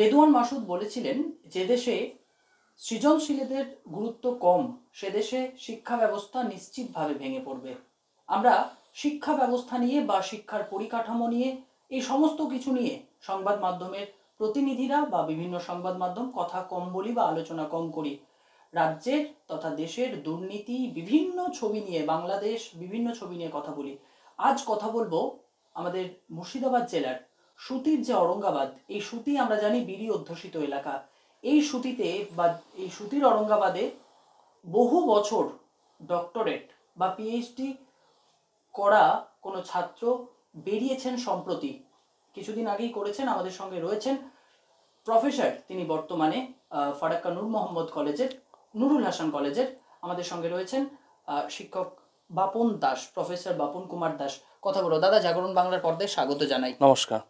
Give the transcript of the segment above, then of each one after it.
রেদওয়ান মাসুদ বলেছিলেন, যে দেশে সৃজনশীলদের গুরুত্ব কম সে দেশে শিক্ষা ব্যবস্থা নিশ্চিতভাবে ভেঙে পড়বে। আমরা শিক্ষা ব্যবস্থা নিয়ে বা শিক্ষার পরিকাঠামো নিয়ে, এই সমস্ত কিছু নিয়ে সংবাদ মাধ্যমের প্রতিনিধিরা বা বিভিন্ন সংবাদ মাধ্যম কথা কম বলি বা আলোচনা কম করি। রাজ্যের তথা দেশের দুর্নীতি বিভিন্ন ছবি নিয়ে, বাংলাদেশ বিভিন্ন ছবি নিয়ে কথা বলি। আজ কথা বলবো আমাদের মুর্শিদাবাদ জেলার সুতির যে অরঙ্গাবাদ, এই সুতি আমরা জানি বিড়ি অধ্যুষিত এলাকা। এই সুতিতে বা এই সুতির অরঙ্গাবাদে বহু বছর ডক্টরেট বা পিএইচডি করা কোনো ছাত্র বেরিয়েছেন সম্প্রতি, কিছুদিন আগেই করেছেন। আমাদের সঙ্গে রয়েছেন প্রফেসর, তিনি বর্তমানে ফারাক্কা নূর মোহাম্মদ কলেজের, নুরুল হাসান কলেজের। আমাদের সঙ্গে রয়েছেন শিক্ষক বাপন দাস, প্রফেসর বাপন কুমার দাস। কথা বলো দাদা, জাগরণ বাংলার পর্দায় স্বাগত জানাই। নমস্কার।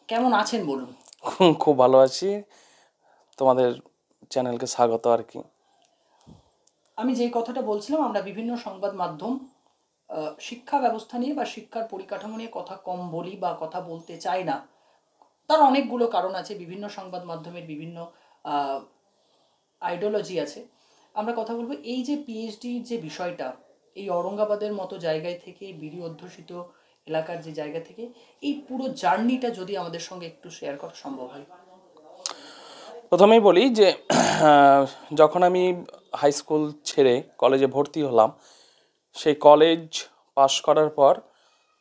কেমন আছেন বলুন? খুব ভালো আছি, তোমাদের চ্যানেলকে স্বাগত আর কি। আমি যে কথাটা বলছিলাম, আমরা বিভিন্ন সংবাদ মাধ্যম শিক্ষা ব্যবস্থা নিয়ে বা শিক্ষার পরিকাঠামো নিয়ে কথা কম বলি বা কথা বলতে চাই না। তার অনেকগুলো কারণ আছে, বিভিন্ন সংবাদ মাধ্যমের বিভিন্ন আইডিওলজি আছে। আমরা কথা বলবো এই যে পিএইচডির যে বিষয়টা, এই অরঙ্গাবাদের মতো জায়গায় থেকে, বিড়ি অধ্যুষিত এলাকার যে জায়গা থেকে, এই পুরো জার্নিটা যদি আমাদের সঙ্গে একটু শেয়ার করা সম্ভব হয়। প্রথমেই বলি যে যখন আমি হাই স্কুল ছেড়ে কলেজে ভর্তি হলাম, সেই কলেজ পাশ করার পর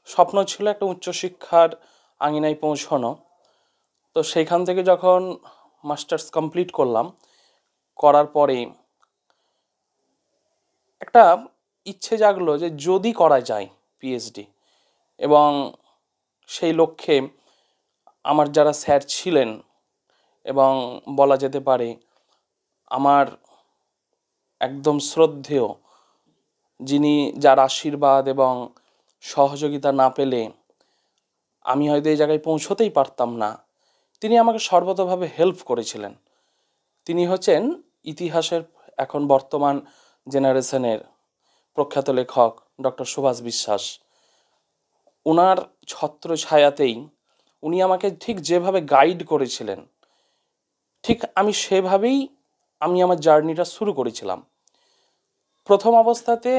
স্বপ্ন ছিল একটা উচ্চশিক্ষার আঙিনায় পৌঁছানো। তো সেইখান থেকে যখন মাস্টার্স কমপ্লিট করলাম, করার পরে একটা ইচ্ছে জাগলো যে যদি করা যায় পিএইচডি, এবং সেই লক্ষ্যে আমার যারা স্যার ছিলেন এবং বলা যেতে পারে আমার একদম শ্রদ্ধেয়, যিনি, যার আশীর্বাদ এবং সহযোগিতা না পেলে আমি হয়তো এই জায়গায় পৌঁছতেই পারতাম না, তিনি আমাকে সর্বতোভাবে হেল্প করেছিলেন। তিনি হচ্ছেন ইতিহাসের এখন বর্তমান জেনারেশনের প্রখ্যাত লেখক ডক্টর সুভাষ বিশ্বাস। ওনার ছত্র ছায়াতেই উনি আমাকে ঠিক যেভাবে গাইড করেছিলেন, ঠিক আমি সেভাবেই আমার জার্নিটা শুরু করেছিলাম। প্রথম অবস্থাতে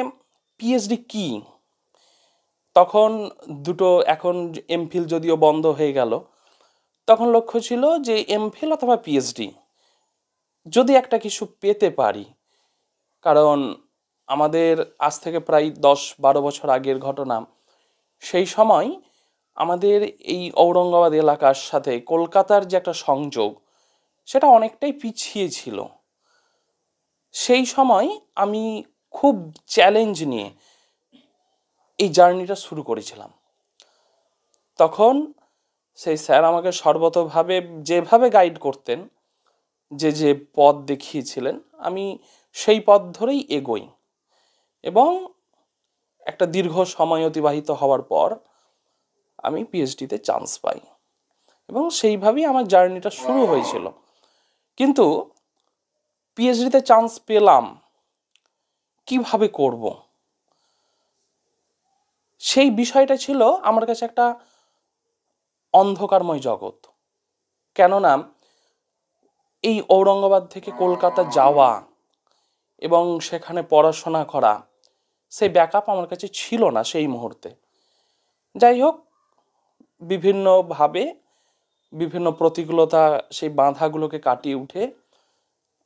পিএইচডি কি, তখন দুটো, এখন এমফিল যদিও বন্ধ হয়ে গেল, তখন লক্ষ্য ছিল যে এমফিল অথবা পিএইচডি যদি একটা কিছু পেতে পারি। কারণ আমাদের আজ থেকে প্রায় 10-12 বছর আগের ঘটনা, সেই সময় আমাদের এই ঔরঙ্গাবাদ এলাকার সাথে কলকাতার যে একটা সংযোগ, সেটা অনেকটাই পিছিয়ে ছিল। সেই সময় আমি খুব চ্যালেঞ্জ নিয়ে এই জার্নিটা শুরু করেছিলাম। তখন সেই স্যার আমাকে সর্বতোভাবে যেভাবে গাইড করতেন, যে যে পথ দেখিয়েছিলেন, আমি সেই পথ ধরেই এগোই এবং একটা দীর্ঘ সময় অতিবাহিত হওয়ার পর আমি পিএইচডিতে চান্স পাই এবং সেইভাবেই আমার জার্নিটা শুরু হয়েছিল। কিন্তু পিএইচডিতে চান্স পেলাম, কিভাবে করব, সেই বিষয়টা ছিল আমার কাছে একটা অন্ধকারময় জগৎ। কেননা এই ঔরঙ্গাবাদ থেকে কলকাতা যাওয়া এবং সেখানে পড়াশোনা করা, সেই ব্যাকআপ আমার কাছে ছিল না সেই মুহূর্তে। যাই হোক, বিভিন্নভাবে বিভিন্ন প্রতিকূলতা, সেই বাধাগুলোকে কাটিয়ে উঠে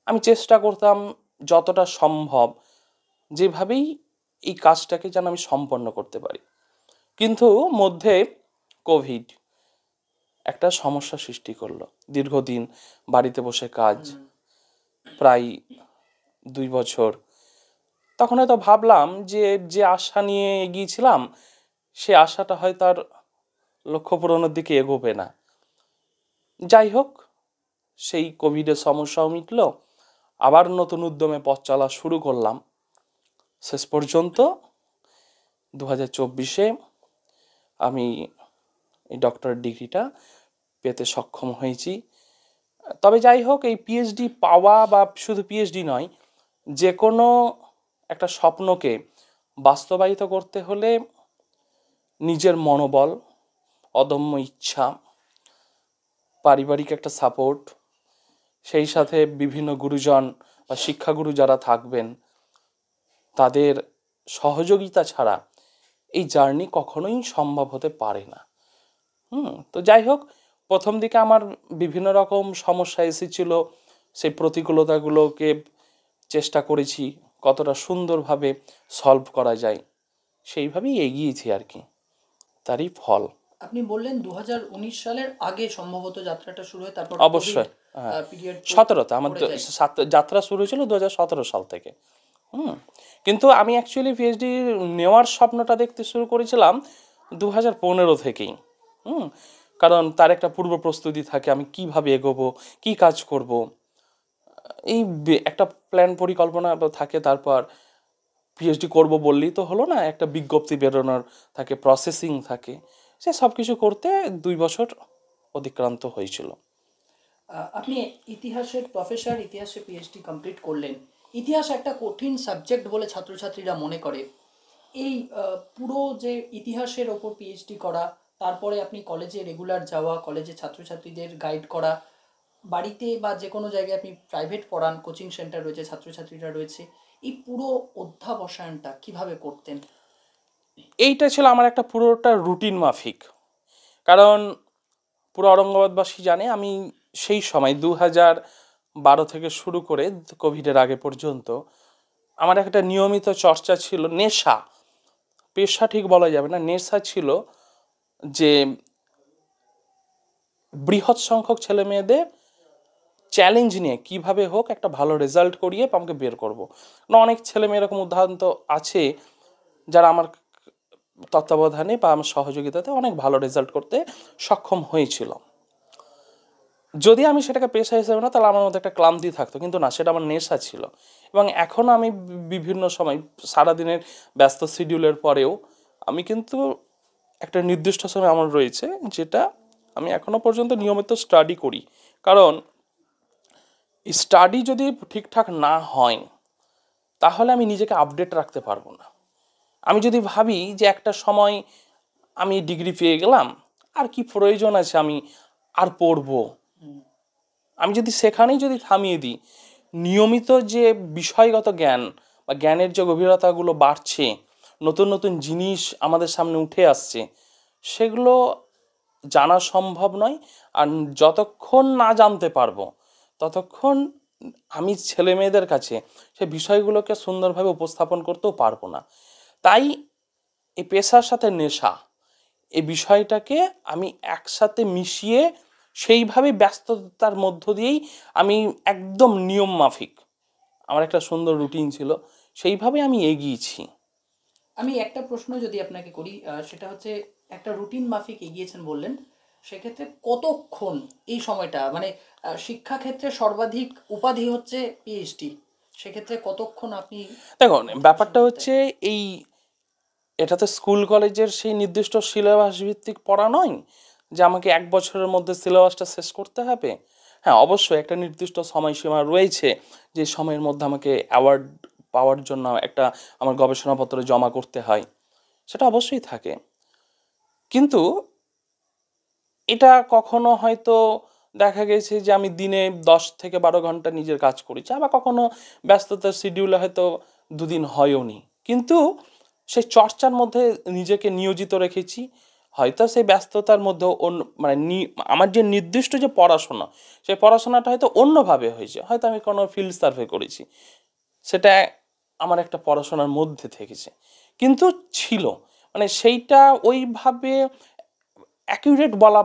আমি চেষ্টা করতাম যতটা সম্ভব যেভাবেই এই কাজটাকে যেন আমি সম্পন্ন করতে পারি। কিন্তু মধ্যে কোভিড একটা সমস্যা সৃষ্টি করলো। দীর্ঘদিন বাড়িতে বসে কাজ, প্রায় 2 বছর। তখন হয়তো ভাবলাম যে যে আশা নিয়ে এগিয়েছিলাম, সে আশাটা হয়তো আর লক্ষ্য পূরণের দিকে এগোবে না। যাই হোক, সেই কোভিডের সমস্যাও মিটলো, আবার নতুন উদ্যমে পথ চলা শুরু করলাম। শেষ পর্যন্ত 2024-এ আমি এই ডক্টরেট ডিগ্রিটা পেতে সক্ষম হয়েছি। তবে যাই হোক, এই পিএইচডি পাওয়া বা শুধু পিএইচডি নয়, যে কোনো একটা স্বপ্নকে বাস্তবায়িত করতে হলে নিজের মনোবল, অদম্য ইচ্ছা পারিবারিক একটা সাপোর্ট, সেই সাথে বিভিন্ন গুরুজন বা শিক্ষাগুরু যারা থাকবেন তাদের সহযোগিতা ছাড়া এই জার্নি কখনোই সম্ভব হতে পারে না। তো যাই হোক, প্রথম দিকে আমার বিভিন্ন রকম সমস্যা এসেছিল, সেই প্রতিকূলতাগুলোকে চেষ্টা করেছি কতটা সুন্দরভাবে সলভ করা যায়, সেইভাবেই এগিয়েছি আর কি, তারই ফল। আপনি বললেন 2019 সালের আগে সম্ভবত যাত্রাটা শুরু হয়, তারপর অবশ্যই, হ্যাঁ, পিরিয়ড 17তে আমার পড়ে যায়। যাত্রা শুরু হয়েছিল 2017 সাল থেকে। কিন্তু আমি অ্যাকচুয়ালি পিএইচডি নেওয়ার স্বপ্নটা দেখতে শুরু করেছিলাম 2015 থেকেই। কারণ তার একটা পূর্ব প্রস্তুতি থাকে, আমি কিভাবে এগোবো, কি কাজ করব, এই একটা প্ল্যান পরিকল্পনা থাকে। তারপর পিএইচডি করব বললেই তো হলো না, একটা বিজ্ঞপ্তি বেরোনোর থাকে, প্রসেসিং থাকে, সে সব কিছু করতে 2 বছর অতিক্রান্ত হয়েছিল। আপনি ইতিহাসের প্রফেসর, ইতিহাসে পিএইচডি কমপ্লিট করলেন। ইতিহাস একটা কঠিন সাবজেক্ট বলে ছাত্রছাত্রীরা মনে করে। এই পুরো যে ইতিহাসের ওপর পিএইচডি করা, তারপরে আপনি কলেজে রেগুলার যাওয়া, কলেজে ছাত্রছাত্রীদের গাইড করা, বাড়িতে বা যে কোনো জায়গায় আপনি প্রাইভেট পড়ান, কোচিং সেন্টার রয়েছে, ছাত্রছাত্রীরা রয়েছে, এই পুরো অধ্যাবসায়নটা কিভাবে করতেন? এইটা ছিল আমার একটা পুরোটা রুটিন মাফিক। কারণ পুরো অরঙ্গাবাদবাসী জানে আমি সেই সময় 2012 থেকে শুরু করে কোভিডের আগে পর্যন্ত আমার একটা নিয়মিত চর্চা ছিল, নেশা, পেশা ঠিক বলা যাবে না, নেশা ছিল যে বৃহৎ সংখ্যক ছেলে মেয়েদের চ্যালেঞ্জ নিয়ে কিভাবে হোক একটা ভালো রেজাল্ট করিয়ে আমাকে বের করবো না। অনেক ছেলে মেয়ে এরকম উদাহরণ তো আছে যারা আমার তত্ত্বাবধানে বা আমার সহযোগিতাতে অনেক ভালো রেজাল্ট করতে সক্ষম হয়েছিল। যদি আমি সেটাকে পেশা হিসেবে না, তাহলে আমার মধ্যে একটা ক্লান্তি থাকতো, কিন্তু না, সেটা আমার নেশা ছিল। এবং এখনও আমি বিভিন্ন সময় সারাদিনের ব্যস্ত শিডিউলের পরেও আমি কিন্তু একটা নির্দিষ্ট সময় আমার রয়েছে যেটা আমি এখনো পর্যন্ত নিয়মিত স্টাডি করি। কারণ স্টাডি যদি ঠিকঠাক না হয় তাহলে আমি নিজেকে আপডেট রাখতে পারবো না। আমি যদি ভাবি যে একটা সময় আমি ডিগ্রি পেয়ে গেলাম, আর কি প্রয়োজন আছে আমি আর পড়বো, আমি যদি সেখানেই যদি থামিয়ে দিই, নিয়মিত যে বিষয়গত জ্ঞান বা জ্ঞানের যে গভীরতাগুলো বাড়ছে, নতুন নতুন জিনিস আমাদের সামনে উঠে আসছে, সেগুলো জানা সম্ভব নয়। আর যতক্ষণ না জানতে পারবো ততক্ষণ আমি ছেলে মেয়েদের কাছে সে বিষয়গুলোকে সুন্দরভাবে উপস্থাপন করতেও পারবো না। তাই এই পেশার সাথে নেশা, এই বিষয়টাকে আমি একসাথে মিশিয়ে সেইভাবে ব্যস্ততার মধ্য দিয়েই আমি একদম নিয়ম মাফিক, আমার একটা সুন্দর রুটিন ছিল, সেইভাবে আমি এগিয়েছি। আমি একটা প্রশ্ন যদি আপনাকে করি, সেটা হচ্ছে, একটা রুটিন মাফিক এগিয়েছেন বললেন, সেক্ষেত্রে কতক্ষণ এই সময়টা, মানে শিক্ষাক্ষেত্রে সর্বাধিক উপাধি হচ্ছে পিএইচডি, সেক্ষেত্রে কতক্ষণ আপনি দেখুন, অধ্যবসান ব্যাপারটা করতেন? হচ্ছে এই, এটা তো স্কুল কলেজের সেই নির্দিষ্ট সিলেবাস ভিত্তিক পড়া নয় যে আমাকে 1 বছরের মধ্যে সিলেবাসটা শেষ করতে হবে। হ্যাঁ, অবশ্যই একটা নির্দিষ্ট সময়সীমা রয়েছে যে সময়ের মধ্যে আমাকে অ্যাওয়ার্ড পাওয়ার জন্য একটা আমার গবেষণাপত্র জমা করতে হয়, সেটা অবশ্যই থাকে। কিন্তু এটা কখনো হয়তো দেখা গেছে যে আমি দিনে 10 থেকে 12 ঘন্টা নিজের কাজ করেছি, আবার কখনো ব্যস্ততার শিডিউলে হয়তো 2 দিন হয়ওনি, কিন্তু সেই চর্চার মধ্যে নিজেকে নিয়োজিত রেখেছি। হয়তো সেই ব্যস্ততার মধ্যে মানে আমার যে নির্দিষ্ট যে পড়াশোনা, সেই পড়াশোনাটা হয়তো অন্যভাবে হয়েছে, হয়তো আমি কোনো ফিল্ড সার্ভে করেছি, সেটা আমার একটা পড়াশোনার মধ্যে থেকেছে, কিন্তু ছিল, মানে সেইটা ওইভাবে অ্যাকিউরেট বলা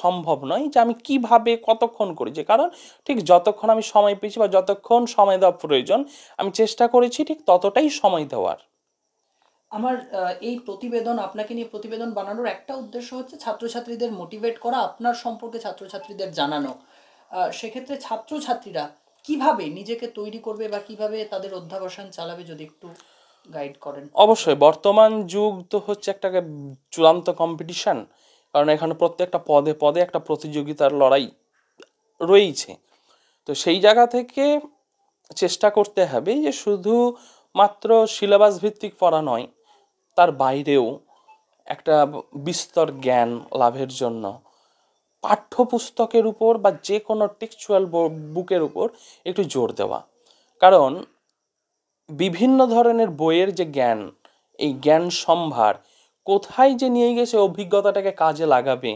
সম্ভব নয় যে আমি কিভাবে কতক্ষণ করেছি। কারণ ঠিক যতক্ষণ আমি সময় পেয়েছি বা যতক্ষণ সময় দেওয়া প্রয়োজন, আমি চেষ্টা করেছি ঠিক ততটাই সময় দেওয়ার। আমার এই প্রতিবেদন, আপনাকে নিয়ে প্রতিবেদন বানানোর একটা উদ্দেশ্য হচ্ছে ছাত্রছাত্রীদের মোটিভেট করা, আপনার সম্পর্কে ছাত্রছাত্রীদের জানানো। সেক্ষেত্রে ছাত্রছাত্রীরা কিভাবে নিজেকে তৈরি করবে বা কিভাবে তাদের অধ্যবসান চালাবে, যদি একটু গাইড করেন। অবশ্যই বর্তমান যুগ তো হচ্ছে একটা চূড়ান্ত কম্পিটিশন, কারণ এখানে প্রত্যেকটা পদে পদে একটা প্রতিযোগিতার লড়াই রয়েছে। তো সেই জায়গা থেকে চেষ্টা করতে হবে যে শুধু মাত্র সিলেবাস ভিত্তিক পড়া নয়, তার বাইরেও একটা বিস্তর জ্ঞান লাভের জন্য পাঠ্যপুস্তকের উপর বা যে কোনো টেক্সচুয়াল বুকের উপর একটু জোর দেওয়া। কারণ বিভিন্ন ধরনের বইয়ের যে জ্ঞান, এই জ্ঞান সম্ভার কোথায় যে নিয়ে গেছে অভিজ্ঞতাটাকে কাজে লাগাবে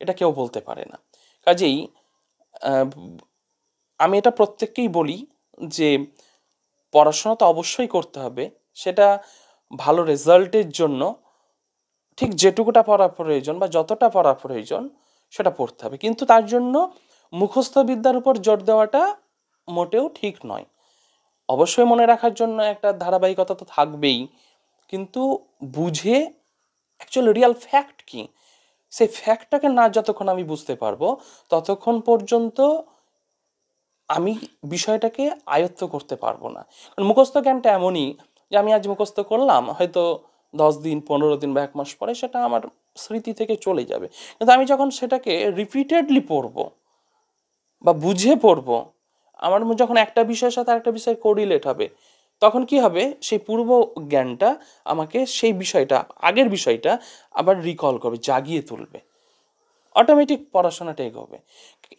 এটা কেউ বলতে পারে না। কাজেই আহ, আমি এটা প্রত্যেককেই বলি যে পড়াশোনা তো অবশ্যই করতে হবে, সেটা ভালো রেজাল্টের জন্য ঠিক যেটুকুটা পড়া প্রয়োজন বা যতটা পড়া প্রয়োজন সেটা পড়তে হবে, কিন্তু তার জন্য মুখস্থ বিদ্যার উপর জোর দেওয়াটা মোটেও ঠিক নয়। অবশ্যই মনে রাখার জন্য একটা ধারাবাহিকতা তো থাকবেই, কিন্তু বুঝে অ্যাকচুয়ালি রিয়াল ফ্যাক্ট কি সেই ফ্যাক্টটাকে না যতক্ষণ আমি বুঝতে পারবো ততক্ষণ পর্যন্ত আমি বিষয়টাকে আয়ত্ত করতে পারবো না। কারণ মুখস্থ জ্ঞানটা এমনই যে আমি আজ মুখস্থ করলাম, হয়তো 10 দিন 15 দিন বা 1 মাস পরে সেটা আমার স্মৃতি থেকে চলে যাবে, কিন্তু আমি যখন সেটাকে রিপিটেডলি পড়বো বা বুঝে পড়বো, আমার যখন একটা বিষয়ের সাথে আরেকটা বিষয় কোরিলেট হবে, তখন কি হবে সেই পূর্ব জ্ঞানটা আমাকে সেই বিষয়টা আগের বিষয়টা আবার রিকল করবে, জাগিয়ে তুলবে, অটোমেটিক পড়াশোনাটা এগোবে।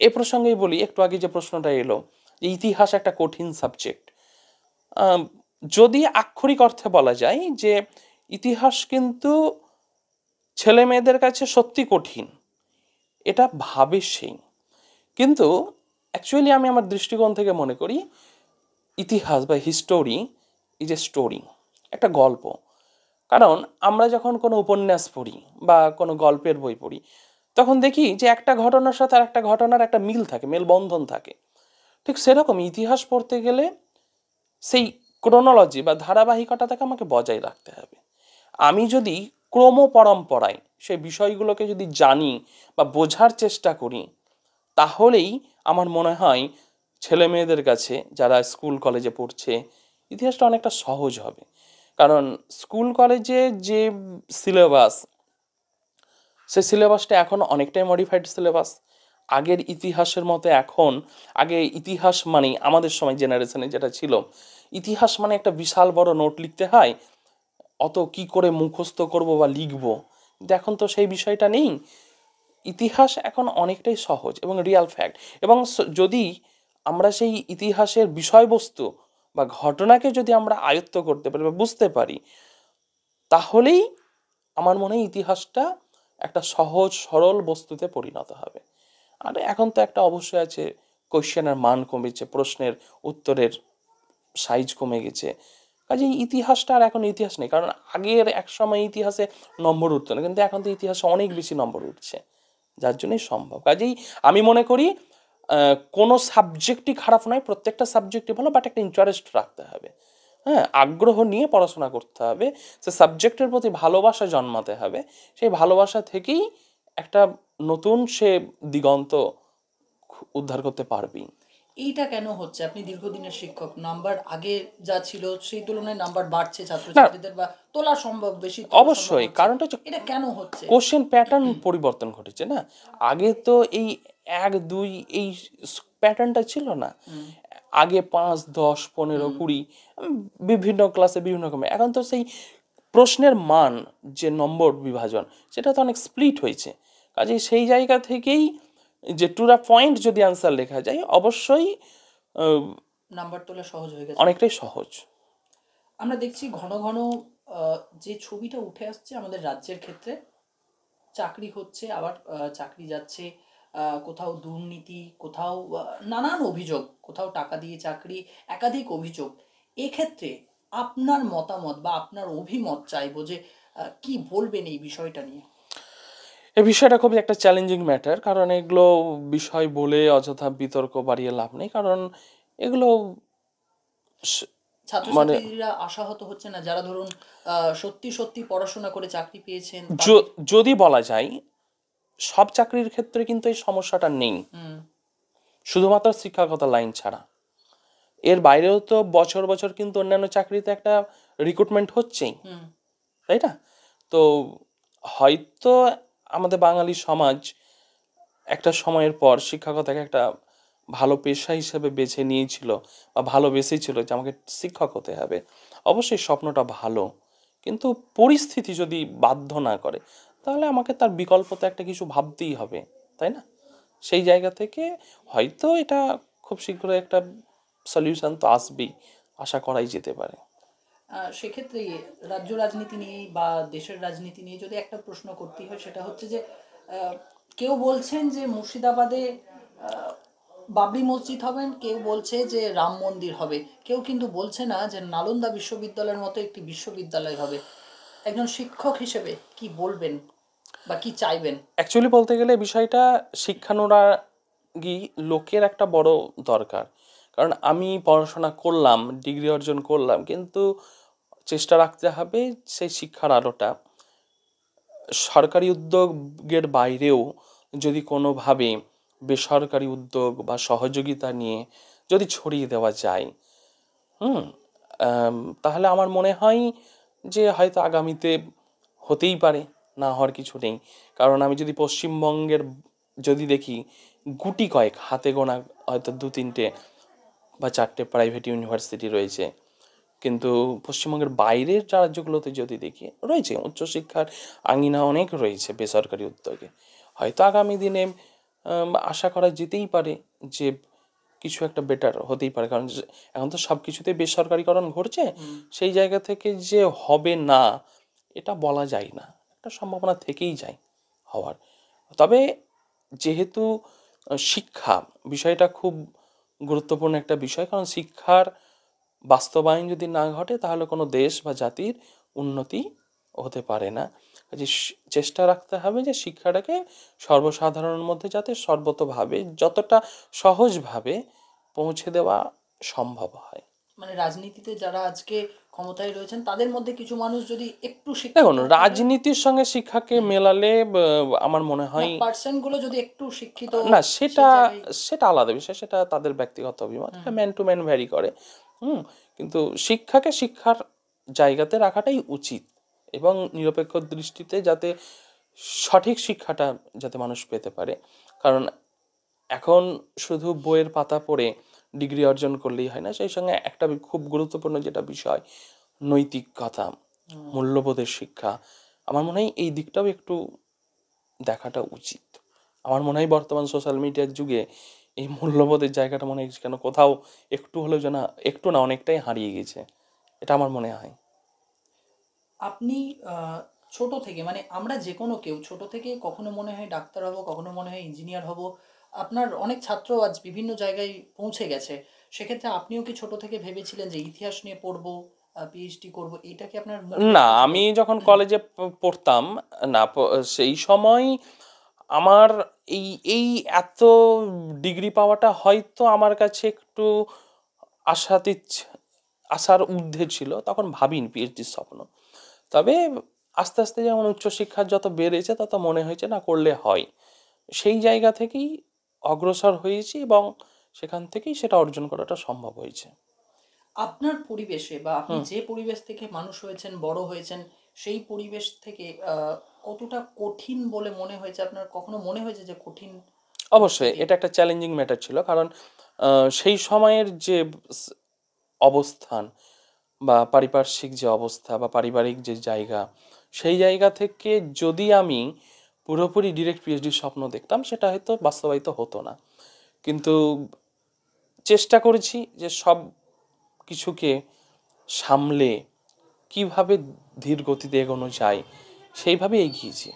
এ প্রসঙ্গেই বলি, একটু আগে যে প্রশ্নটা এলো যে ইতিহাস একটা কঠিন সাবজেক্ট, যদি আক্ষরিক অর্থে বলা যায় যে ইতিহাস কিন্তু ছেলে মেয়েদের কাছে সত্যি কঠিন, এটা ভাবে সেই, কিন্তু অ্যাকচুয়ালি আমি আমার দৃষ্টিকোণ থেকে মনে করি ইতিহাস বা হিস্টোরি ইজ এ স্টোরি, একটা গল্প। কারণ আমরা যখন কোনো উপন্যাস পড়ি বা কোনো গল্পের বই পড়ি তখন দেখি যে একটা ঘটনার সাথে আর একটা ঘটনার একটা মিল থাকে, মেলবন্ধন থাকে। ঠিক সেরকম ইতিহাস পড়তে গেলে সেই ক্রোনোলজি বা ধারাবাহিকতাটাকে আমাকে বজায় রাখতে হবে। আমি যদি ক্রম পরম্পরায় সেই বিষয়গুলোকে যদি জানি বা বোঝার চেষ্টা করি, তাহলেই আমার মনে হয় ছেলে মেয়েদের কাছে যারা স্কুল কলেজে পড়ছে ইতিহাসটা অনেকটা সহজ হবে। কারণ স্কুল কলেজে যে সিলেবাস, সেই সিলেবাসটা এখন অনেকটাই মডিফাইড সিলেবাস। আগের ইতিহাসের মতো এখন, আগে ইতিহাস মানে আমাদের সময় জেনারেশনে যেটা ছিল, ইতিহাস মানে একটা বিশাল বড় নোট লিখতে হয়, অত কি করে মুখস্থ করব বা লিখব, কিন্তু এখন তো সেই বিষয়টা নেই। ইতিহাস এখন অনেকটাই সহজ এবং রিয়াল ফ্যাক্ট, এবং যদি আমরা সেই ইতিহাসের বিষয়বস্তু বা ঘটনাকে যদি আমরা আয়ত্ত করতে পারি বা বুঝতে পারি, তাহলেই আমার মনে হয় ইতিহাসটা একটা সহজ সরল বস্তুতে পরিণত হবে। আর এখন তো একটা অবশ্যই আছে, কোশ্চেনের মান কমেছে, প্রশ্নের উত্তরের সাইজ কমে গেছে, কাজেই ইতিহাসটা আর এখন ইতিহাস নেই। কারণ আগের এক সময় ইতিহাসে নম্বর উঠতো না, কিন্তু এখন তো ইতিহাসে অনেক বেশি নম্বর উঠছে, যার জন্যই সম্ভব। কাজেই আমি মনে করি কোনো সাবজেক্টই খারাপ নয়, প্রত্যেকটা সাবজেক্টই ভালো, বাট একটা ইন্টারেস্ট রাখতে হবে। হ্যাঁ, আগ্রহ নিয়ে পড়াশোনা করতে হবে, সে সাবজেক্টের প্রতি ভালোবাসা জন্মাতে হবে, সেই ভালোবাসা থেকেই একটা নতুন সে দিগন্ত উদ্ধার করতে পারবি। এইটা কেন হচ্ছে? আপনি দীর্ঘদিনের শিক্ষক, নাম্বার আগে যা ছিল সেই তুলনায় নাম্বার বাড়ছে না, ছাত্রছাত্রীদের, বা তোলা সম্ভব, বেশি তোলা সম্ভব অবশ্যই হচ্ছে, কারণটা হচ্ছে এটা কেন হচ্ছে? কোশ্চেন প্যাটার্ন পরিবর্তন ঘটেছে না। আগে তো এই 1 2 এই প্যাটার্নটা ছিল না। আগে 5 10 15 20 বিভিন্ন ক্লাসে বিভিন্ন রকমের, এখন তো সেই প্রশ্নের মান, যে নম্বর বিভাজন, সেটা তো অনেক স্প্লিট হয়েছে। কাজেই সেই জায়গা থেকেই যে টু দ্য পয়েন্ট যদি অ্যান্সার লেখা যায়, অবশ্যই নাম্বার তোলা সহজ হয়ে গেছে। অনেকটাই সহজ। আমরা দেখছি ঘন ঘন যে ছবিটা উঠে আসছে আমাদের রাজ্যের ক্ষেত্রে, চাকরি হচ্ছে আবার চাকরি যাচ্ছে, কোথাও দুর্নীতি, কোথাও নানান অভিযোগ, কোথাও টাকা দিয়ে চাকরি, একাধিক অভিযোগ। এক্ষেত্রে আপনার মতামত বা আপনার অভিমত চাইবো যে কি বলবেন এই বিষয়টা নিয়ে? এই বিষয়টা খুবই একটা চ্যালেঞ্জিং ম্যাটার, কারণ এগুলো বিষয় বলে অযথা বিতর্ক বাড়িয়ে লাভ নেই। কারণ এগুলো মানে ছাত্রছাত্রীরা আশাহত হচ্ছে না, যারা ধরুন সত্যি সত্যি পড়াশোনা করে চাকরি পেয়েছেন তাদের? যদি বলা যায় সব চাকরির ক্ষেত্রে কিন্তু এই সমস্যাটা নেই, শুধুমাত্র শিক্ষাগত লাইন ছাড়া। এর বাইরেও তো বছর বছর কিন্তু অন্যান্য চাকরিতে একটা রিক্রুটমেন্ট হচ্ছেই, তাই না? তো হয়তো আমাদের বাঙালি সমাজ একটা সময়ের পর শিক্ষকতাকে একটা ভালো পেশা হিসেবে বেছে নিয়েছিল বা ভালোবেসেছিল যে আমাকে শিক্ষক হতে হবে। অবশ্যই স্বপ্নটা ভালো, কিন্তু পরিস্থিতি যদি বাধ্য না করে তাহলে আমাকে তার বিকল্প তো একটা কিছু ভাবতেই হবে, তাই না? সেই জায়গা থেকে হয়তো এটা খুব শীঘ্রই একটা সলিউশন তো আসবেই, আশা করাই যেতে পারে। সেক্ষেত্রে রাজ্য রাজনীতি নিয়ে বা দেশের রাজনীতি নিয়ে যদি একটা প্রশ্ন করতেই হয়, সেটা হচ্ছে যে আহ, কেউ বলছেন যে মুর্শিদাবাদে আহ, বাবরি মসজিদ হবেন, কেউ বলছে যে রাম মন্দির হবে, কেউ কিন্তু বলছে না যে নালন্দা বিশ্ববিদ্যালয়ের মতো একটি বিশ্ববিদ্যালয় হবে। একজন শিক্ষক হিসেবে কি বলবেন বা কি চাইবেন? অ্যাকচুয়ালি বলতে গেলে বিষয়টা শিক্ষানুরাগী লোকের একটা বড় দরকার। কারণ আমি পড়াশোনা করলাম, ডিগ্রি অর্জন করলাম, কিন্তু চেষ্টা রাখতে হবে সেই শিক্ষার আলোটা সরকারি উদ্যোগের বাইরেও যদি কোনোভাবে বেসরকারি উদ্যোগ বা সহযোগিতা নিয়ে যদি ছড়িয়ে দেওয়া যায়, হুম তাহলে আমার মনে হয় যে হয়তো আগামীতে হতেই পারে, না হওয়ার কিছু নেই। কারণ আমি যদি পশ্চিমবঙ্গের যদি দেখি, গুটি কয়েক হাতে গোনা হয়তো 2-3টে বা 4টে প্রাইভেট ইউনিভার্সিটি রয়েছে, কিন্তু পশ্চিমবঙ্গের বাইরের রাজ্যগুলোতে যদি দেখি রয়েছে উচ্চশিক্ষার আঙিনা অনেক রয়েছে বেসরকারি উদ্যোগে। হয়তো আগামী দিনে আশা করা যেতেই পারে যে কিছু একটা বেটার হতেই পারে, কারণ এখন তো সব কিছুতেই বেসরকারিকরণ ঘটছে। সেই জায়গা থেকে যে হবে না এটা বলা যায় না, একটা সম্ভাবনা থেকেই যায় হওয়ার। তবে যেহেতু শিক্ষা বিষয়টা খুব গুরুত্বপূর্ণ একটা বিষয়, কারণ শিক্ষার বাস্তবায়ন যদি না ঘটে তাহলে কোনো দেশ বা জাতির উন্নতি হতে পারে না। যে চেষ্টা রাখতে হবে যে শিক্ষাটাকে সর্বসাধারণের মধ্যে যাতে সর্বতোভাবে যতটা সহজভাবে পৌঁছে দেওয়া সম্ভব হয়। মানে রাজনীতিতে যারা আজকে ক্ষমতায় রয়েছেন তাদের মধ্যে কিছু মানুষ যদি একটু শিক্ষিত দেখুন, তাহলে, রাজনীতির সঙ্গে শিক্ষাকে মেলালে আমার মনে না হয় পার্সেন্ট গুলো যদি একটু শিক্ষিত না, সেটা সেই জায়গায়। সেটা আলাদা বিষয়, সেটা তাদের ব্যক্তিগত অভিমত, হুম। এটা ম্যান টু ম্যান ভ্যারি করে। কিন্তু শিক্ষাকে শিক্ষার জায়গাতে রাখাটাই উচিত, এবং নিরপেক্ষ দৃষ্টিতে যাতে সঠিক শিক্ষাটা যাতে মানুষ পেতে পারে। কারণ এখন শুধু বইয়ের পাতা পড়ে ডিগ্রি অর্জন করলেই হয় না, সেই সঙ্গে একটা খুব গুরুত্বপূর্ণ যেটা বিষয় নৈতিকতা, মূল্যবোধের শিক্ষা, আমার মনে হয় এই দিকটাও একটু দেখাটা উচিত। আমার মনে হয় বর্তমান সোশ্যাল মিডিয়ার যুগে এই মূল্যবোধের জায়গাটা মনে হয় কেন কোথাও একটু হলেও যেন, একটু না অনেকটাই হারিয়ে গেছে, এটা আমার মনে হয়। আপনি আহ, ছোট থেকে, মানে আমরা যে কোনো কেউ ছোট থেকে কখনো মনে হয় ডাক্তার হব, কখনো মনে হয় ইঞ্জিনিয়ার হব। আপনার অনেক ছাত্র আজ বিভিন্ন জায়গায় পৌঁছে গেছে। সেক্ষেত্রে আপনিও কি ছোট থেকে ভেবেছিলেন যে ইতিহাস নিয়ে পড়বো, পিএইচডি করব, এইটা কি আপনার না, মোটিভেশন ছিল? আমি যখন কলেজে পড়তাম, না সেই সময় আমার এই এই এত ডিগ্রি পাওয়াটা হয়তো আমার কাছে একটু আশাতীত, আশার ঊর্ধ্বে ছিল, তখন ভাবিনি পিএইচডির স্বপ্ন। তবে আস্তে আস্তে যেমন উচ্চশিক্ষার যত বেড়েছে তত মনে হয়েছে না করলে হয়, সেই জায়গা থেকেই অগ্রসর হয়েছি, এবং সেখান থেকেই সেটা অর্জন করাটা সম্ভব হয়েছে। আপনার পরিবেশে বা আপনি হুম। যে পরিবেশ থেকে মানুষ হয়েছেন, বড় হয়েছেন, সেই পরিবেশ থেকে কতটা কঠিন বলে মনে হয়েছে আপনার? কখনো মনে হয়েছে যে কঠিন অবশ্যই পরিস্থিতি? এটা একটা চ্যালেঞ্জিং ম্যাটার ছিল, কারণ সেই সময়ের যে স- অবস্থান বা পারিপার্শ্বিক যে অবস্থা বা পারিবারিক যে জায়গা, সেই জায়গা থেকে যদি আমি পুরোপুরি ডিরেক্ট পিএইচডির স্বপ্ন দেখতাম সেটা হয়তো বাস্তবায়িত হতো না। কিন্তু চেষ্টা করেছি যে সব কিছুকে সামলে কিভাবে ধীর গতিতে এগোনো যায় সেইভাবে এগিয়েছি।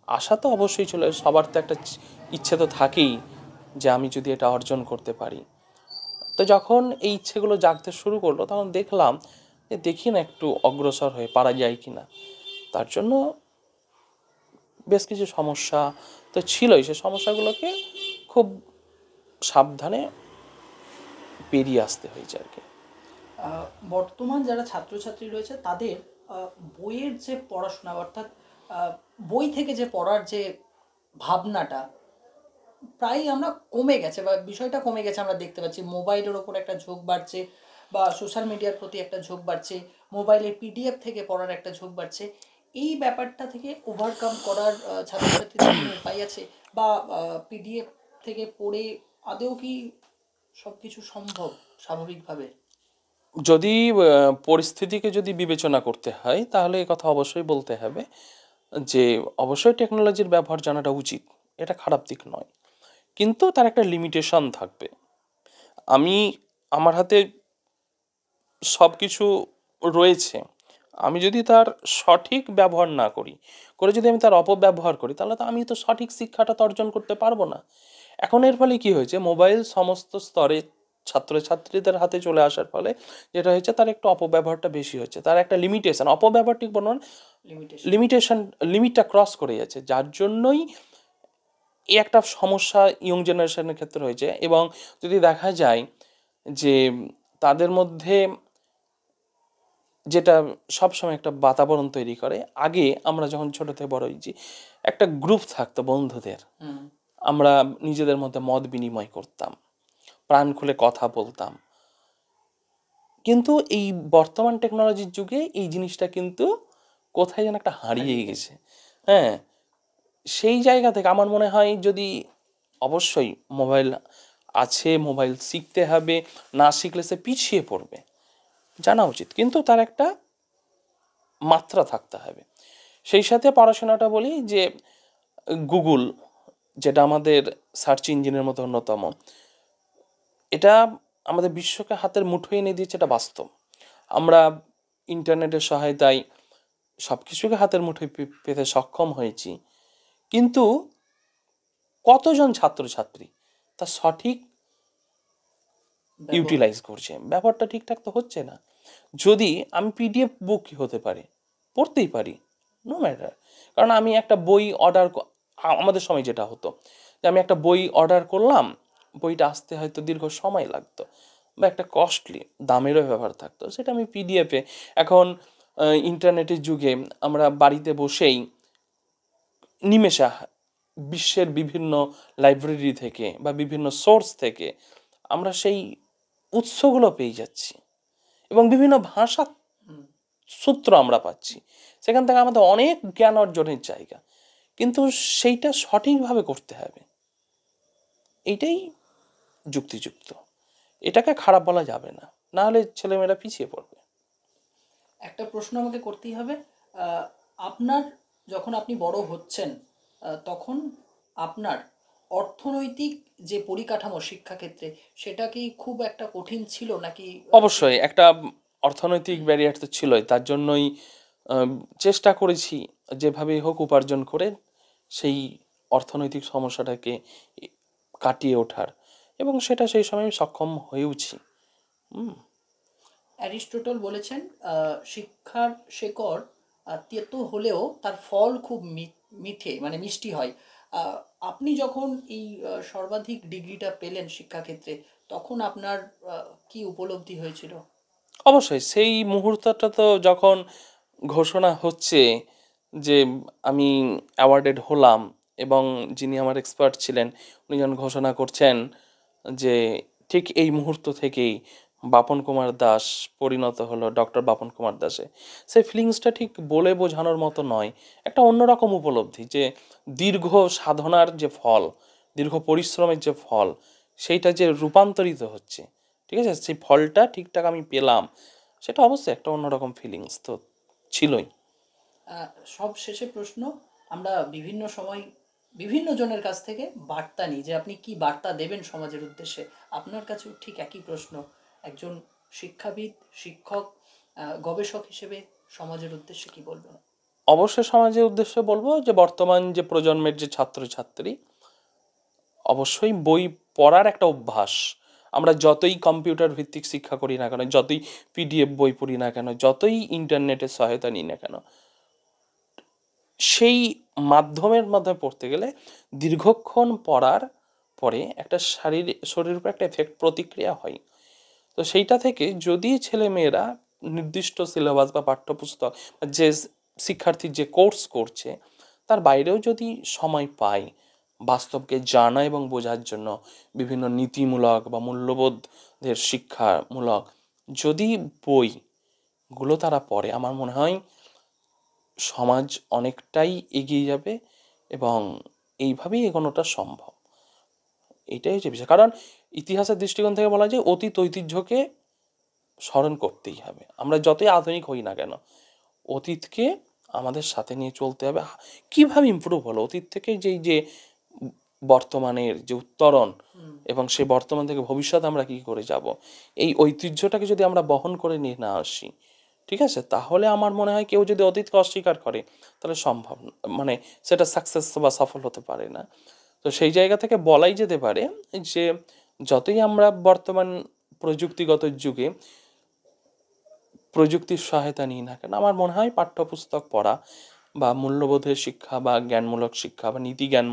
আশা তো অবশ্যই ছিল, সবার তো একটা ইচ্ছে তো থাকেই যে আমি যদি এটা অর্জন করতে পারি। তো যখন এই ইচ্ছেগুলো জাগতে শুরু করলো তখন দেখলাম যে দেখি না একটু অগ্রসর হয়ে পারা যায় কি না। তার জন্য বেশ কিছু সমস্যা তো ছিলই, সে সমস্যাগুলোকে খুব সাবধানে পেরিয়ে আসতে হয়েছে আর কি। আহ, বর্তমান যারা ছাত্রছাত্রী রয়েছে তাদের আহ, বইয়ের যে পড়াশোনা, অর্থাৎ আহ, বই থেকে যে পড়ার যে ভাবনাটা প্রায় আমরা কমে গেছে, বা বিষয়টা কমে গেছে। আমরা দেখতে পাচ্ছি মোবাইলের ওপর একটা ঝোঁক বাড়ছে, বা সোশ্যাল মিডিয়ার প্রতি একটা ঝোঁক বাড়ছে, মোবাইলের পিডিএফ থেকে পড়ার একটা ঝোঁক বাড়ছে। এই ব্যাপারটা থেকে ওভারকাম করার ছাত্রছাত্রীদের কোনো উপায় আছে? বা পিডিএফ থেকে পড়ে আদৌ কি সব কিছু সম্ভব স্বাভাবিকভাবে? যদি পরিস্থিতিকে যদি বিবেচনা করতে হয় তাহলে এ কথা অবশ্যই বলতে হবে যে অবশ্যই টেকনোলজির ব্যবহার জানাটা উচিত, এটা খারাপ দিক নয়। কিন্তু তার একটা লিমিটেশন থাকবে। আমি আমার হাতে সব কিছু রয়েছে, আমি যদি তার সঠিক ব্যবহার না করি, করে যদি আমি তার অপব্যবহার করি, তাহলে তো আমি তো সঠিক শিক্ষাটা তো অর্জন করতে পারবো না। এখন এর ফলে কি হয়েছে, মোবাইল সমস্ত স্তরে ছাত্রছাত্রীদের হাতে চলে আসার ফলে যেটা হয়েছে, তার একটু অপব্যবহারটা বেশি হচ্ছে, তার একটা লিমিটেশন, অপব্যবহার ঠিক বলবো না, লিমিটেশন। লিমিটেশন, লিমিটটা ক্রস করে যাচ্ছে, যার জন্যই এই একটা সমস্যা ইয়ং জেনারেশনের ক্ষেত্রে হয়েছে। এবং যদি দেখা যায় যে তাদের মধ্যে যেটা সবসময় একটা বাতাবরণ তৈরি করে, আগে আমরা যখন ছোট থেকে বড় হয়েছি, একটা গ্রুপ থাকতো বন্ধুদের, হুম। আমরা নিজেদের মধ্যে মত বিনিময় করতাম, প্রাণ খুলে কথা বলতাম। কিন্তু এই বর্তমান টেকনোলজির যুগে এই জিনিসটা কিন্তু কোথায় যেন একটা হারিয়ে গেছে। হ্যাঁ, সেই জায়গা থেকে আমার মনে হয়, যদি অবশ্যই মোবাইল আছে, মোবাইল শিখতে হবে, না শিখলে সে পিছিয়ে পড়বে, জানা উচিত, কিন্তু তার একটা মাত্রা থাকতে হবে। সেই সাথে পড়াশোনাটা বলি যে গুগল, যেটা আমাদের সার্চ ইঞ্জিনের মতো অন্যতম, এটা আমাদের বিশ্বকে হাতের মুঠোয় এনে দিয়েছে, এটা বাস্তব। আমরা ইন্টারনেটের সহায়তায় সব কিছুকে হাতের মুঠোয় পেতে সক্ষম হয়েছি, কিন্তু কতজন ছাত্রছাত্রী তা সঠিক ইউটিলাইজ করছে, ব্যাপারটা ঠিকঠাক তো হচ্ছে না। যদি আমি পিডিএফ বুক কি হতে পারে, পড়তেই পারি, নো ম্যাটার। কারণ আমি একটা বই অর্ডার, আমাদের সময় যেটা হতো যে আমি একটা বই অর্ডার করলাম, বইটা আসতে হয়তো দীর্ঘ সময় লাগতো, বা একটা কস্টলি দামেরও ব্যাপার থাকতো, সেটা আমি পিডিএফে, এখন ইন্টারনেটের যুগে আমরা বাড়িতে বসেই নিমেষে বিশ্বের বিভিন্ন লাইব্রেরি থেকে বা বিভিন্ন সোর্স থেকে আমরা সেই উৎসগুলো পেয়ে যাচ্ছি, এবং বিভিন্ন ভাষা সূত্র আমরা পাচ্ছি। সেখান থেকে আমাদের অনেক জ্ঞান অর্জনের জায়গা, কিন্তু সেইটা সঠিকভাবে করতে হবে, এইটাই যুক্তিযুক্ত। এটাকে খারাপ বলা যাবে না, না হলে ছেলেমেয়েরা পিছিয়ে পড়বে। একটা প্রশ্ন আমাকে করতেই হবে। আহ, আপনার যখন আপনি বড় হচ্ছেন, তখন আপনার অর্থনৈতিক যে পরিকাঠামো শিক্ষাক্ষেত্রে, সেটা কি খুব একটা কঠিন ছিল নাকি? অবশ্যই একটা অর্থনৈতিক ব্যারিয়ার তো ছিলই, তার জন্যই চেষ্টা করেছি যেভাবেই হোক উপার্জন করে সেই অর্থনৈতিক সমস্যাটাকে কাটিয়ে ওঠার, এবং সেটা সেই সময় আমি সক্ষম হয়েওছি। অ্যারিস্টটল বলেছেন, শিক্ষার শেকড় তেতো হলেও তার ফল খুব মিঠে, মানে মিষ্টি হয়। আহ, আপনি যখন এই সর্বাধিক ডিগ্রিটা পেলেন শিক্ষাক্ষেত্রে, তখন আপনার কি উপলব্ধি হয়েছিল? অবশ্যই সেই মুহূর্তটা তো যখন ঘোষণা হচ্ছে যে আমি অ্যাওয়ার্ডেড হলাম, এবং যিনি আমার এক্সপার্ট ছিলেন উনি যখন ঘোষণা করছেন যে ঠিক এই মুহূর্ত থেকেই বাপন কুমার দাস পরিণত হলো ডক্টর বাপন কুমার দাসে, সেই ফিলিংসটা ঠিক বলে বোঝানোর মতো নয়। একটা অন্যরকম উপলব্ধি যে দীর্ঘ সাধনার যে ফল, দীর্ঘ পরিশ্রমের যে ফল, সেইটা যে রূপান্তরিত হচ্ছে, ঠিক আছে, সেই ফলটা ঠিকঠাক আমি পেলাম, সেটা অবশ্যই একটা অন্যরকম ফিলিংস তো ছিলই। সব শেষে প্রশ্ন, আমরা বিভিন্ন সময় বিভিন্ন জনের কাছ থেকে বার্তা নিই যে আপনি কি বার্তা দেবেন সমাজের উদ্দেশ্যে। আপনার কাছেও ঠিক একই প্রশ্ন, একজন শিক্ষাবিদ, শিক্ষক, গবেষক হিসেবে সমাজের উদ্দেশ্যে কি বলবেন? অবশ্যই সমাজের উদ্দেশ্যে বলবো যে বর্তমান যে প্রজন্মের যে ছাত্রছাত্রী, অবশ্যই বই পড়ার একটা অভ্যাস, আমরা যতই কম্পিউটার ভিত্তিক শিক্ষা করি না কেন, যতই পিডিএফ বই পড়ি না কেন, যতই ইন্টারনেটের সহায়তা নিই না কেন, সেই মাধ্যমের মাধ্যমে পড়তে গেলে দীর্ঘক্ষণ পড়ার পরে একটা শরীরের উপর একটা এফেক্ট, প্রতিক্রিয়া হয়। তো সেইটা থেকে যদি ছেলে মেয়েরা নির্দিষ্ট সিলেবাস বা পাঠ্যপুস্তক বা যে শিক্ষার্থী যে কোর্স করছে তার বাইরেও যদি সময় পায় বাস্তবকে জানা এবং বোঝার জন্য, বিভিন্ন নীতিমূলক বা মূল্যবোধের শিক্ষামূলক যদি বইগুলো তারা পড়ে, আমার মনে হয় সমাজ অনেকটাই এগিয়ে যাবে, এবং এইভাবেই এগোনোটা সম্ভব। এইটাই হচ্ছে বিষয়। কারণ ইতিহাসের দৃষ্টিকোণ থেকে বলা যায় অতীত ঐতিহ্যকে স্মরণ করতেই হবে। আমরা যতই আধুনিক হই না কেন, অতীতকে আমাদের সাথে নিয়ে চলতে হবে। কিভাবে ইমপ্রুভ হলো অতীত থেকে, যেই যে বর্তমানের যে উত্তরণ হুম, এবং সেই বর্তমান থেকে ভবিষ্যৎ আমরা কি করে যাব, এই ঐতিহ্যটাকে যদি আমরা বহন করে নিয়ে না আসি, ঠিক আছে, তাহলে আমার মনে হয় কেউ যদি অতীতকে অস্বীকার করে তাহলে সম্ভব মানে সেটা সাকসেস বা সফল হতে পারে না। তো সেই জায়গা থেকে বলাই যেতে পারে যে যতই আমরা বর্তমান প্রযুক্তিগত যুগে প্রযুক্তির সহায়তা নিই না কেন, আমার মনে হয় পাঠ্যপুস্তক পড়া বা মূল্যবোধের শিক্ষা বা জ্ঞানমূলক শিক্ষা বা নীতি জ্ঞান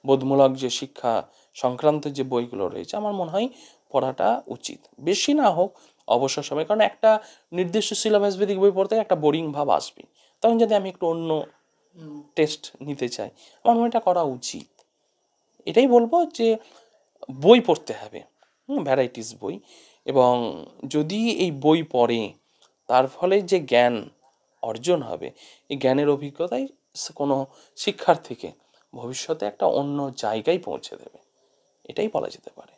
বোধমূলক যে শিক্ষা সংক্রান্ত যে বইগুলো রয়েছে, আমার মনে হয় পড়াটা উচিত। বেশি না হোক অবসর সময়, কারণ একটা নির্দিষ্ট সিলেবাস ভিত্তিক বই পড়তে একটা বোরিং ভাব আসবে। তখন যদি আমি একটু অন্য হুম। টেস্ট নিতে চাই, আমার মনে হয় এটা করা উচিত। এটাই বলবো যে বই পড়তে হবে, ভ্যারাইটিস বই। এবং যদি এই বই পড়ে তার ফলে যে জ্ঞান অর্জন হবে, এই জ্ঞানের অভিজ্ঞতাই কোনো শিক্ষার্থীকে ভবিষ্যতে একটা অন্য জায়গায় পৌঁছে দেবে। এটাই বলা যেতে পারে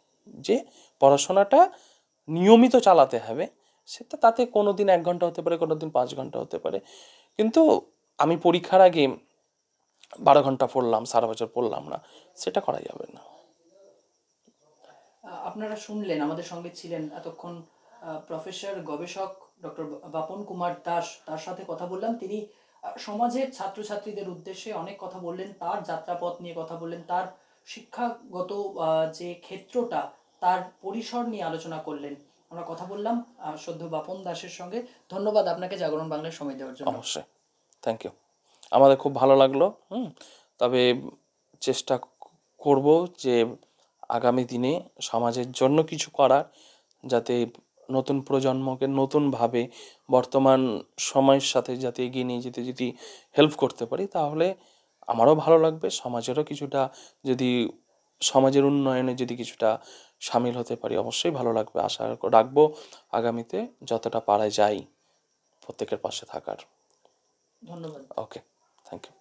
যে পড়াশোনাটা নিয়মিত চালাতে হবে। সেটা তাতে কোনো দিন 1 ঘন্টা হতে পারে, কোনো দিন 5 ঘন্টা হতে পারে, কিন্তু আমি পরীক্ষার আগে 12 ঘন্টা পড়লাম, সারা বছর পড়লাম না, সেটা করা যাবে না। আপনারা শুনলেন, আমাদের সঙ্গে ছিলেন এতক্ষণ প্রফেসর গবেষক ডক্টর বাপন কুমার দাস। তার সাথে কথা বললাম। তিনি সমাজের ছাত্রছাত্রীদের উদ্দেশ্যে অনেক কথা বললেন, তার যাত্রাপথ নিয়ে কথা বললেন, তার শিক্ষাগত যে ক্ষেত্রটা, তার পরিসর নিয়ে আলোচনা করলেন। আমরা কথা বললাম সদ্য বাপন দাসের সঙ্গে। ধন্যবাদ আপনাকে জাগরণ বাংলায় সময় দেওয়ার জন্য। অবশ্যই, থ্যাংক ইউ। আমাদের খুব ভালো লাগলো। তবে চেষ্টা করব যে আগামী দিনে সমাজের জন্য কিছু করার, যাতে নতুন প্রজন্মকে নতুনভাবে বর্তমান সময়ের সাথে যাতে এগিয়ে নিয়ে যেতে যদি হেল্প করতে পারি, তাহলে আমারও ভালো লাগবে, সমাজেরও কিছুটা যদি সমাজের উন্নয়নে যদি কিছুটা সামিল হতে পারি অবশ্যই ভালো লাগবে। আশা রাখবো আগামীতে যতটা পারা যায় প্রত্যেকের পাশে থাকার। ধন্যবাদ। ওকে, থ্যাংক ইউ।